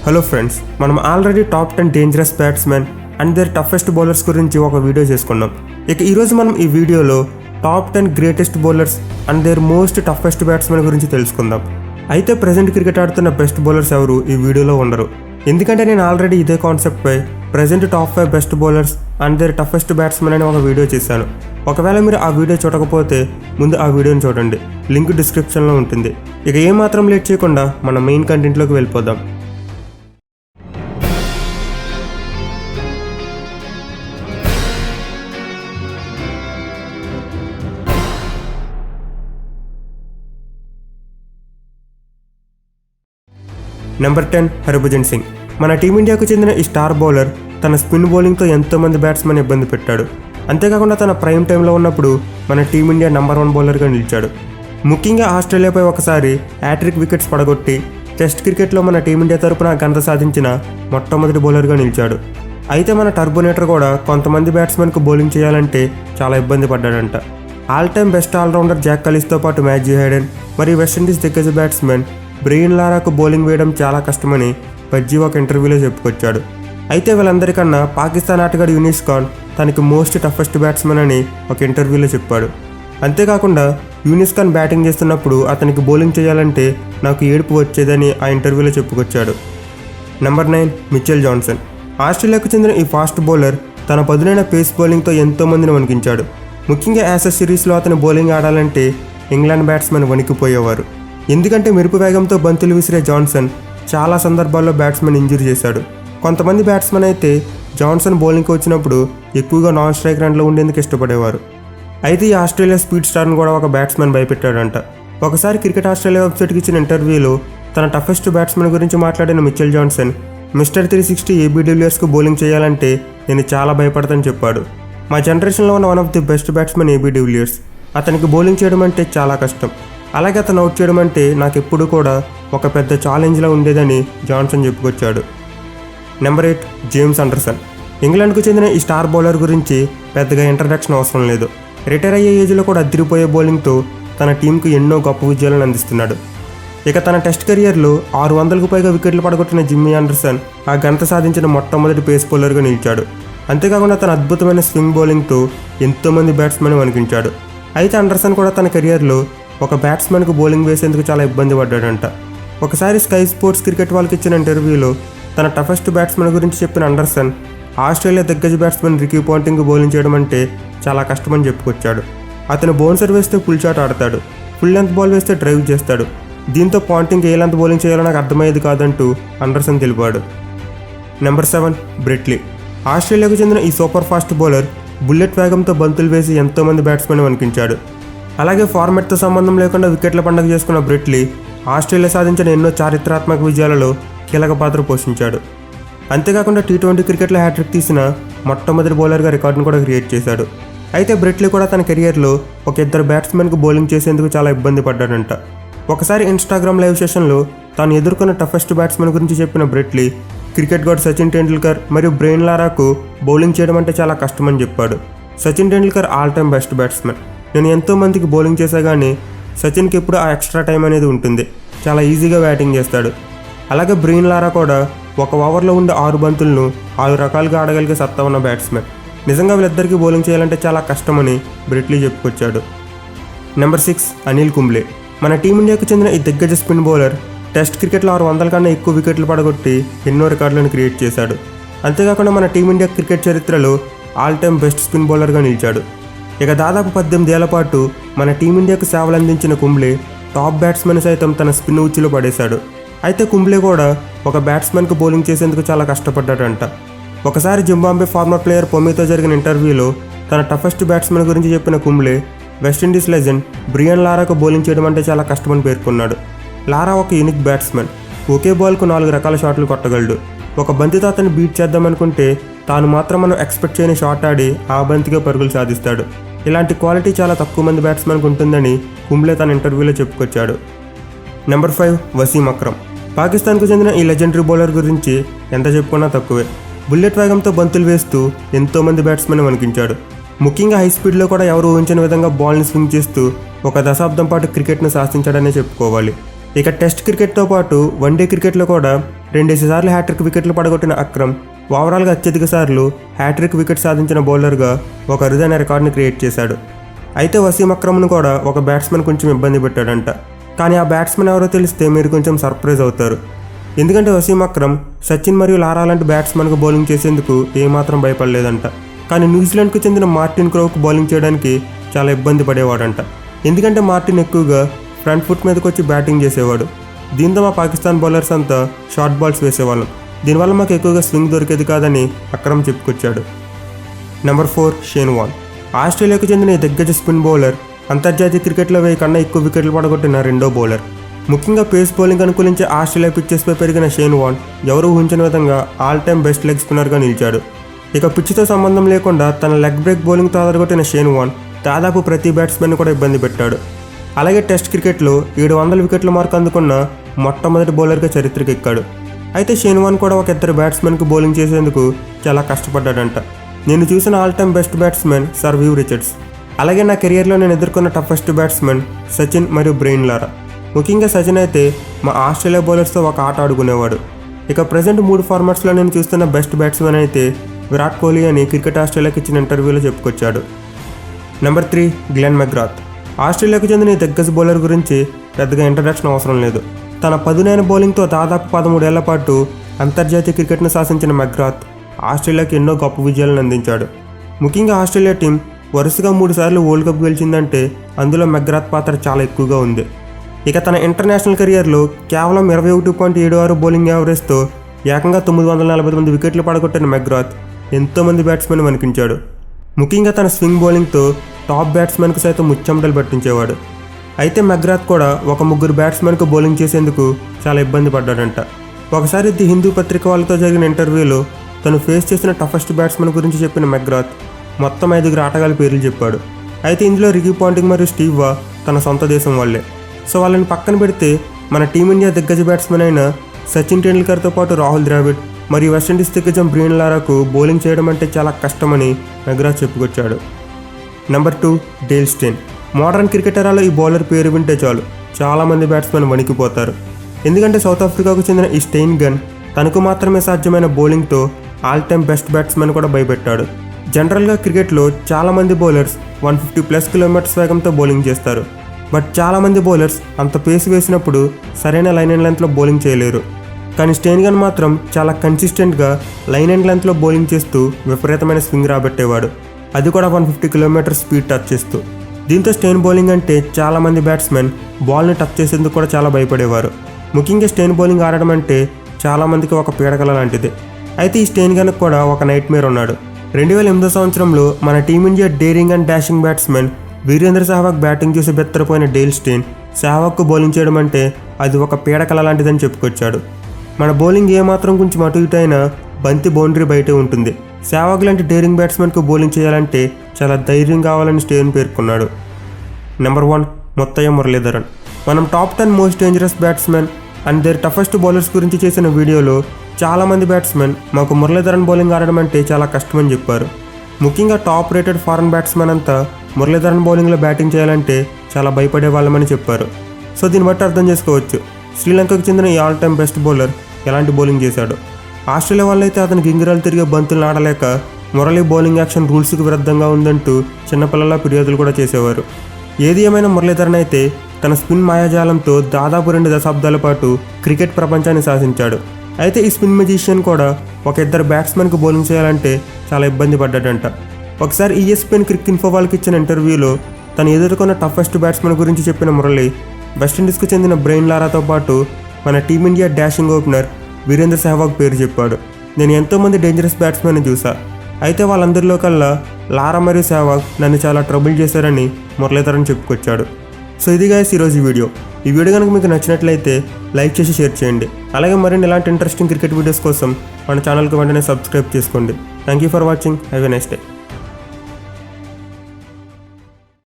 Hello friends, మనం already top 10 dangerous batsmen and their toughest bowlers గురించి ఒక video చేసుకున్నాం. ఇక ఈరోజు మనం ఈ వీడియోలో top 10 greatest bowlers and their most toughest batsmen గురించి తెలుసుకుందాం. అయితే ప్రజెంట్ క్రికెట్ ఆడుతున్న బెస్ట్ బౌలర్స్ ఎవరు ఈ వీడియోలో ఉండరు, ఎందుకంటే నేను ఆల్రెడీ ఇదే కాన్సెప్ట్పై present top 5 best bowlers and their toughest batsmen అని ఒక వీడియో చేశాను. ఒకవేళ మీరు ఆ వీడియో చూడకపోతే ముందు ఆ వీడియోని చూడండి, లింక్ డిస్క్రిప్షన్లో ఉంటుంది. ఇక ఏమాత్రం లేట్ చేయకుండా మన మెయిన్ కంటెంట్లోకి వెళ్ళిపోదాం. నెంబర్ 10 హర్భజన్ సింగ్. మన టీమిండియాకు చెందిన ఈ స్టార్ బౌలర్ తన స్పిన్ బౌలింగ్తో ఎంతోమంది బ్యాట్స్మెన్ ఇబ్బంది పెట్టాడు. అంతేకాకుండా తన ప్రైమ్ టైంలో ఉన్నప్పుడు మన టీమిండియా నెంబర్ 1 బౌలర్గా నిలిచాడు. ముఖ్యంగా ఆస్ట్రేలియాపై ఒకసారి హ్యాట్రిక్ వికెట్స్ పడగొట్టి టెస్ట్ క్రికెట్లో మన టీమిండియా తరపున ఘనత సాధించిన మొట్టమొదటి బౌలర్గా నిలిచాడు. అయితే మన టర్బోనేటర్ కూడా కొంతమంది బ్యాట్స్మెన్కు బౌలింగ్ చేయాలంటే చాలా ఇబ్బంది పడ్డాడంట. All time best allrounder Jacques కలీస్తో పాటు మ్యాథ్యూ హేడెన్ మరియు వెస్టిండీస్ దిగ్గజ బ్యాట్స్మెన్ బ్రెయిన్ లారాకు బౌలింగ్ వేయడం చాలా కష్టమని పజ్జీ ఒక ఇంటర్వ్యూలో చెప్పుకొచ్చాడు. అయితే వీళ్ళందరికన్నా పాకిస్తాన్ ఆటగాడు యూనిస్ ఖాన్ తనకి మోస్ట్ టఫెస్ట్ బ్యాట్స్మెన్ అని ఒక ఇంటర్వ్యూలో చెప్పాడు. అంతేకాకుండా యూనిస్ ఖాన్ బ్యాటింగ్ చేస్తున్నప్పుడు అతనికి బౌలింగ్ చేయాలంటే నాకు ఏడుపు వచ్చేదని ఆ ఇంటర్వ్యూలో చెప్పుకొచ్చాడు. Number 9 Mitchell Johnson. ఆస్ట్రేలియాకు చెందిన ఈ ఫాస్ట్ బౌలర్ తన పదునైన పేస్ బౌలింగ్తో ఎంతోమందిని వణికించాడు. ముఖ్యంగా యాసెస్ సిరీస్లో అతను బౌలింగ్ ఆడాలంటే ఇంగ్లాండ్ బ్యాట్స్మెన్ వణికిపోయేవారు. ఎందుకంటే మెరుపు వేగంతో బంతులు విసిరే జాన్సన్ చాలా సందర్భాల్లో బ్యాట్స్మెన్ ఇంజూరీ చేశాడు. కొంతమంది బ్యాట్స్మెన్ అయితే జాన్సన్ బౌలింగ్కి వచ్చినప్పుడు ఎక్కువగా నాన్ స్ట్రైక్ రన్లో ఉండేందుకు ఇష్టపడేవారు. అయితే ఈ ఆస్ట్రేలియా స్పీడ్ స్టార్ను కూడా ఒక బ్యాట్స్మెన్ భయపెట్టాడంట. ఒకసారి క్రికెట్ ఆస్ట్రేలియా వెబ్సైట్కి ఇచ్చిన ఇంటర్వ్యూలో తన టఫెస్ట్ బ్యాట్స్మెన్ గురించి మాట్లాడిన మిచెల్ జాన్సన్ మిస్టర్ 360 ఏబీ డివిలియర్స్కు బౌలింగ్ చేయాలంటే నేను చాలా భయపడతానని చెప్పాడు. మా జనరేషన్లో ఉన్న one of the best batsmen AB de Villiers. అతనికి బౌలింగ్ చేయడం అంటే చాలా కష్టం, అలాగే అతను అవుట్ చేయడం అంటే నాకు ఎప్పుడు కూడా ఒక పెద్ద ఛాలెంజ్లా ఉండేదని జాన్సన్ చెప్పుకొచ్చాడు. Number 8 James Anderson. ఇంగ్లాండ్కు చెందిన ఈ స్టార్ బౌలర్ గురించి పెద్దగా ఇంట్రడక్షన్ అవసరం లేదు. రిటైర్ అయ్యే ఏజ్లో కూడా అదిరిపోయే బౌలింగ్తో తన టీంకు ఎన్నో గొప్ప విజయాలను అందిస్తున్నాడు. ఇక తన టెస్ట్ కెరియర్లో 600కు పైగా వికెట్లు పడగొట్టిన జిమ్మీ ఆండర్సన్ ఆ ఘనత సాధించిన మొట్టమొదటి పేస్ బౌలర్గా నిలిచాడు. అంతేకాకుండా తన అద్భుతమైన స్వింగ్ బౌలింగ్తో ఎంతోమంది బ్యాట్స్మెన్ వణికించాడు. అయితే ఆండర్సన్ కూడా తన కెరియర్లో ఒక బ్యాట్స్మెన్కు బౌలింగ్ వేసేందుకు చాలా ఇబ్బంది పడ్డాడంట. ఒకసారి స్కై స్పోర్ట్స్ క్రికెట్ వాళ్ళకి ఇచ్చిన ఇంటర్వ్యూలో తన టఫెస్ట్ బ్యాట్స్మెన్ గురించి చెప్పిన ఆండర్సన్ ఆస్ట్రేలియా దిగ్గజ బ్యాట్స్మెన్ రికీ పాంటింగ్కు బౌలింగ్ చేయడం అంటే చాలా కష్టమని చెప్పుకొచ్చాడు. అతను బౌన్సర్ వేస్తే ఫుల్ షాట్ ఆడతాడు, ఫుల్ లెంత్ బాల్ వేస్తే డ్రైవ్ చేస్తాడు. దీంతో పాంటింగ్ ఏ లెంత్ బౌలింగ్ చేయాలో నాకు అర్థమయ్యేది కాదంటూ ఆండర్సన్ తెలిపాడు. నెంబర్ 7 బ్రెట్ లీ. ఆస్ట్రేలియాకు చెందిన ఈ సూపర్ ఫాస్ట్ బౌలర్ బుల్లెట్ వేగంతో బంతులు వేసి ఎంతోమంది బ్యాట్స్మెన్ వణికించాడు. అలాగే ఫార్మాట్తో సంబంధం లేకుండా వికెట్ల పండుగ చేసుకున్న బ్రెట్ లీ ఆస్ట్రేలియా సాధించిన ఎన్నో చారిత్రాత్మక విజయాలలో కీలక పాత్ర పోషించాడు. అంతేకాకుండా T20 క్రికెట్లో హ్యాట్రిక్ తీసిన మొట్టమొదటి బౌలర్గా రికార్డును కూడా క్రియేట్ చేశాడు. అయితే బ్రెట్ లీ కూడా తన కెరియర్లో ఒక ఇద్దరు బ్యాట్స్మెన్కు బౌలింగ్ చేసేందుకు చాలా ఇబ్బంది పడ్డాడంట. ఒకసారి ఇన్స్టాగ్రామ్ లైవ్ సెషన్లో తాను ఎదుర్కొన్న టఫెస్ట్ బ్యాట్స్మెన్ గురించి చెప్పిన బ్రెట్ లీ క్రికెట్ గాడ్ సచిన్ టెండూల్కర్ మరియు బ్రెయిన్ లారాకు బౌలింగ్ చేయడం అంటే చాలా కష్టమని చెప్పాడు. Sachin Tendulkar all time best batsmen. నేను ఎంతోమందికి బౌలింగ్ చేసా కానీ సచిన్కి ఎప్పుడు ఆ ఎక్స్ట్రా టైం అనేది ఉంటుంది, చాలా ఈజీగా బ్యాటింగ్ చేస్తాడు. అలాగే బ్రెయిన్ లారా కూడా ఒక ఓవర్లో ఉండే 6 బంతులను 6 రకాలుగా ఆడగలిగే సత్తా ఉన్న బ్యాట్స్మెన్. నిజంగా వీళ్ళిద్దరికీ బౌలింగ్ చేయాలంటే చాలా కష్టమని బ్రెట్ లీ చెప్పుకొచ్చాడు. నెంబర్ 6 అనిల్ కుంబ్లే. మన టీమిండియాకు చెందిన ఈ దిగ్గజ స్పిన్ బౌలర్ టెస్ట్ క్రికెట్లో 600 కన్నా ఎక్కువ వికెట్లు పడగొట్టి ఎన్నో రికార్డులను క్రియేట్ చేశాడు. అంతేకాకుండా మన టీమిండియా క్రికెట్ చరిత్రలో ఆల్ టైమ్ బెస్ట్ స్పిన్ బౌలర్గా నిలిచాడు. ఇక దాదాపు 18 ఏళ్ల పాటు మన టీమిండియాకు సేవలు అందించిన కుంబ్లే టాప్ బ్యాట్స్మెన్ సైతం తన స్పిన్ ఉచ్చులో పడేశాడు. అయితే కుంబ్లే కూడా ఒక బ్యాట్స్మెన్కు బౌలింగ్ చేసేందుకు చాలా కష్టపడ్డాడంట. ఒకసారి జింబాబ్వే ఫార్మర్ ప్లేయర్ పొమీతో జరిగిన ఇంటర్వ్యూలో తన టఫెస్ట్ బ్యాట్స్మెన్ గురించి చెప్పిన కుంబ్లే వెస్టిండీస్ లెజెండ్ బ్రియాన్ లారాకు బౌలింగ్ చేయడం అంటే చాలా కష్టమని పేర్కొన్నాడు. లారా ఒక యూనిక్ బ్యాట్స్మెన్, ఒకే బాల్కు 4 రకాల షాట్లు కొట్టగలడు. ఒక బంతితో అతన్ని బీట్ చేద్దామనుకుంటే తాను మాత్రం మనం ఎక్స్పెక్ట్ చేయని షాట్ ఆడి ఆ బంతిగా పరుగులు సాధిస్తాడు. ఇలాంటి క్వాలిటీ చాలా తక్కువ మంది బ్యాట్స్మెన్కి ఉంటుందని కుంబ్లే తన ఇంటర్వ్యూలో చెప్పుకొచ్చాడు. నెంబర్ 5 వసీం అక్రమ్. పాకిస్తాన్కు చెందిన ఈ లెజెండరీ బౌలర్ గురించి ఎంత చెప్పుకున్నా తక్కువే. బుల్లెట్ వేగంతో బంతులు వేస్తూ ఎంతోమంది బ్యాట్స్మెన్ వణికించాడు. ముఖ్యంగా హై స్పీడ్లో కూడా ఎవరు ఊహించిన విధంగా బాల్ని స్వింగ్ చేస్తూ ఒక దశాబ్దం పాటు క్రికెట్ను శాసించాడనే చెప్పుకోవాలి. ఇక టెస్ట్ క్రికెట్తో పాటు వన్డే క్రికెట్లో కూడా 2 సార్లు హ్యాట్రిక్ వికెట్లు పడగొట్టిన అక్రమ్ ఓవరాల్గా అత్యధిక సార్లు హ్యాట్రిక్ వికెట్ సాధించిన బౌలర్గా ఒక అరుదైన రికార్డుని క్రియేట్ చేశాడు. అయితే వసీం అక్రమ్ను కూడా ఒక బ్యాట్స్మెన్ కొంచెం ఇబ్బంది పెట్టాడంట. కానీ ఆ బ్యాట్స్మెన్ ఎవరో తెలిస్తే మీరు కొంచెం సర్ప్రైజ్ అవుతారు. ఎందుకంటే వసీం అక్రమ్ సచిన్ మరియు లారా లాంటి బ్యాట్స్మెన్కు బౌలింగ్ చేసేందుకు ఏమాత్రం భయపడలేదంట. కానీ న్యూజిలాండ్కు చెందిన మార్టిన్ క్రోవ్కు బౌలింగ్ చేయడానికి చాలా ఇబ్బంది పడేవాడంట. ఎందుకంటే మార్టిన్ ఎక్కువగా ఫ్రంట్ ఫుట్ మీదకి వచ్చి బ్యాటింగ్ చేసేవాడు. దీంతో మా పాకిస్తాన్ బౌలర్స్ అంతా షార్ట్ బాల్స్ వేసేవాళ్ళం. దీనివల్ల మాకు ఎక్కువగా స్వింగ్ దొరికేది కాదని అక్రమ్ చెప్పుకొచ్చాడు. Number 4 Shane Warne. ఆస్ట్రేలియాకు చెందిన ఈ దిగ్గజ స్పిన్ బౌలర్ అంతర్జాతీయ క్రికెట్లో 1000 కన్నా ఎక్కువ వికెట్లు పడగొట్టిన రెండో బౌలర్. ముఖ్యంగా పేస్ బౌలింగ్ అనుకూలించే ఆస్ట్రేలియా పిచ్చెస్పై పెరిగిన షేన్ వార్న్ ఎవరూ ఊహించిన విధంగా ఆల్ టైమ్ బెస్ట్ లెగ్ స్పిన్నర్గా నిలిచాడు. ఇక పిచ్చితో సంబంధం లేకుండా తన లెగ్ బ్రేక్ బౌలింగ్తో అదరగొట్టిన షేన్ వార్న్ దాదాపు ప్రతి బ్యాట్స్మెన్ కూడా ఇబ్బంది పెట్టాడు. అలాగే టెస్ట్ క్రికెట్లో 700 వికెట్ల మార్కు అందుకున్న మొట్టమొదటి బౌలర్గా చరిత్రకెక్కాడు. అయితే షేన్ వార్న్ కూడా ఒక ఇద్దరు బ్యాట్స్మెన్కు బౌలింగ్ చేసేందుకు చాలా కష్టపడ్డాడంట. నేను చూసిన all time best batsmen sir Viv Richards. అలాగే నా కెరియర్లో నేను ఎదుర్కొన్న టఫెస్ట్ బ్యాట్స్మెన్ సచిన్ మరియు బ్రెయిన్ లారా. ముఖ్యంగా సచిన్ అయితే మా ఆస్ట్రేలియా బౌలర్స్తో ఒక ఆట ఆడుకునేవాడు. ఇక ప్రజెంట్ 3 ఫార్మాట్స్లో నేను చూస్తున్న బెస్ట్ బ్యాట్స్మెన్ అయితే విరాట్ కోహ్లీ అని క్రికెట్ ఆస్ట్రేలియాకి ఇచ్చిన ఇంటర్వ్యూలో చెప్పుకొచ్చాడు. Number 3 Glenn McGrath. ఆస్ట్రేలియాకు చెందిన ఈ దిగ్గజ బౌలర్ గురించి పెద్దగా ఇంట్రడక్షన్ అవసరం లేదు. తన పదునైన బౌలింగ్తో దాదాపు 13 ఏళ్ల పాటు అంతర్జాతీయ క్రికెట్ను శాసించిన మెక్గ్రాత్ ఆస్ట్రేలియాకి ఎన్నో గొప్ప విజయాలను అందించాడు. ముఖ్యంగా ఆస్ట్రేలియా టీం వరుసగా 3 సార్లు వరల్డ్ కప్ గెలిచిందంటే అందులో మెక్గ్రాత్ పాత్ర చాలా ఎక్కువగా ఉంది. ఇక తన ఇంటర్నేషనల్ కెరియర్లో కేవలం 21.76 బౌలింగ్ యావరేజ్తో ఏకంగా 949 వికెట్లు పడగొట్టిన మెక్గ్రాత్ ఎంతోమంది బ్యాట్స్మెన్ వణికించాడు. ముఖ్యంగా తన స్వింగ్ బౌలింగ్తో టాప్ బ్యాట్స్మెన్కు సైతం ముచ్చెమటలు పట్టించేవాడు. అయితే మెక్గ్రాత్ కూడా ఒక 3 బ్యాట్స్మెన్కు బౌలింగ్ చేసేందుకు చాలా ఇబ్బంది పడ్డాడంట. ఒకసారి ది హిందూ పత్రిక వాళ్ళతో జరిగిన ఇంటర్వ్యూలో తను ఫేస్ చేసిన టఫెస్ట్ బ్యాట్స్మెన్ గురించి చెప్పిన మెక్గ్రాత్ మొత్తం 5 ఆటగాళ్ళ పేర్లు చెప్పాడు. అయితే ఇందులో రికీ పాంటింగ్ మరియు స్టీవ్ వా తన సొంత దేశం వాళ్ళే. సో వాళ్ళని పక్కన పెడితే మన టీమిండియా దిగ్గజ బ్యాట్స్మెన్ అయిన సచిన్ టెండూల్కర్తో పాటు రాహుల్ ద్రావిడ్ మరియు వెస్టిండీస్ దిగ్గజం బ్రెయిన్ లారాకు బౌలింగ్ చేయడం అంటే చాలా కష్టమని మెక్గ్రాత్ చెప్పుకొచ్చాడు. Number 2 Dale Steyn. Modern cricket ఎరాలో ఈ బౌలర్ పేరు వింటే చాలు చాలామంది బ్యాట్స్మెన్ వణికిపోతారు. ఎందుకంటే సౌత్ ఆఫ్రికాకు చెందిన ఈ స్టెయిన్ గన్ తనకు మాత్రమే సాధ్యమైన బౌలింగ్తో ఆల్ టైమ్ బెస్ట్ బ్యాట్స్మెన్ కూడా భయపెట్టాడు. జనరల్గా క్రికెట్లో చాలామంది బౌలర్స్ 150+ కిలోమీటర్స్ వేగంతో బౌలింగ్ చేస్తారు. బట్ చాలామంది బౌలర్స్ అంత పేస్ వేసినప్పుడు సరైన లైన్ అండ్ లెంత్లో బౌలింగ్ చేయలేరు. కానీ స్టెయిన్ గన్ మాత్రం చాలా కన్సిస్టెంట్గా లైన్ అండ్ లెంత్లో బౌలింగ్ చేస్తూ విపరీతమైన స్వింగ్ రాబట్టేవాడు. అది కూడా 150 కిలోమీటర్స్ స్పీడ్ టచ్ చేస్తూ. దీంతో స్టెయిన్ బౌలింగ్ అంటే చాలామంది బ్యాట్స్మెన్ బాల్ని టచ్ చేసేందుకు కూడా చాలా భయపడేవారు. ముఖ్యంగా స్టెయిన్ బౌలింగ్ ఆడడం అంటే చాలామందికి ఒక పీడకల లాంటిది. అయితే ఈ స్టెయిన్ గన్కి కూడా ఒక నైట్ మేర్ ఉన్నాడు. 2008 సంవత్సరంలో మన team India daring and dashing batsmen Virender Sehwag batting చూసి బెత్తరపోయిన డేల్ స్టేన్ సెహ్వాగ్కు బౌలింగ్ చేయడం అంటే అది ఒక పీడకల లాంటిదని చెప్పుకొచ్చాడు. మన బౌలింగ్ ఏమాత్రం కొంచెం అటు ఇటు అయినా బంతి బౌండరీ బయటే ఉంటుంది. సెహ్వాగ్ లాంటి డేరింగ్ బ్యాట్స్మెన్కు బౌలింగ్ చేయాలంటే చాలా ధైర్యం కావాలని స్టేన్ పేర్కొన్నాడు. నెంబర్ 1 ముత్తయ్య మురళీధరన్. మనం top 10 most dangerous batsmen and their toughest bowlers గురించి చేసిన వీడియోలో చాలామంది బ్యాట్స్మెన్ మాకు మురళీధరన్ బౌలింగ్ ఆడడం అంటే చాలా కష్టమని చెప్పారు. ముఖ్యంగా టాప్ రేటెడ్ ఫారెన్ బ్యాట్స్మెన్ అంతా మురళీధరన్ బౌలింగ్లో బ్యాటింగ్ చేయాలంటే చాలా భయపడే వాళ్ళమని చెప్పారు. సో దీన్ని బట్టి అర్థం చేసుకోవచ్చు శ్రీలంకకు చెందిన ఈ ఆల్ టైమ్ బెస్ట్ బౌలర్ ఎలాంటి బౌలింగ్ చేశాడు. ఆస్ట్రేలియా వాళ్ళైతే అతను గింగిరాలు తిరిగే బంతులను ఆడలేక మురళీ బౌలింగ్ యాక్షన్ రూల్స్కి విరుద్ధంగా ఉందంటూ చిన్నపిల్లల ఫిర్యాదులు కూడా చేసేవారు. ఏది ఏమైనా మురళీధరన్ అయితే తన స్పిన్ మాయాజాలంతో దాదాపు 2 దశాబ్దాల పాటు క్రికెట్ ప్రపంచాన్ని శాసించాడు. అయితే ఈ స్పిన్ మెజిషియన్ కూడా ఒక ఇద్దరు బ్యాట్స్మెన్కు బౌలింగ్ చేయాలంటే చాలా ఇబ్బంది పడ్డాడంట. ఒకసారి ESPN క్రిక్ ఇన్ఫో వాళ్ళకి ఇచ్చిన ఇంటర్వ్యూలో తను ఎదుర్కొన్న టఫెస్ట్ బ్యాట్స్మెన్ గురించి చెప్పిన మురళి వెస్టిండీస్కు చెందిన బ్రెయిన్ లారాతో పాటు మన team India dashing opener Virender Sehwag పేరు చెప్పాడు. నేను ఎంతోమంది డేంజరస్ బ్యాట్స్మెన్ చూసా, అయితే వాళ్ళందరిలో కల్లా లారా మరియు సెహ్వాగ్ నన్ను చాలా ట్రబుల్ చేశారని మురళీధరన్ చెప్పుకొచ్చాడు. సో ఇది గైస్ ఈరోజు ఈ వీడియో కనుక మీకు నచ్చినట్లయితే లైక్ చేసి షేర్ చేయండి. అలాగే మరిన్ని ఇలాంటి ఇంట్రెస్టింగ్ క్రికెట్ వీడియోస్ కోసం మన ఛానల్కి వెంటనే సబ్స్క్రైబ్ చేసుకోండి. Thank you for watching. Have a nice day.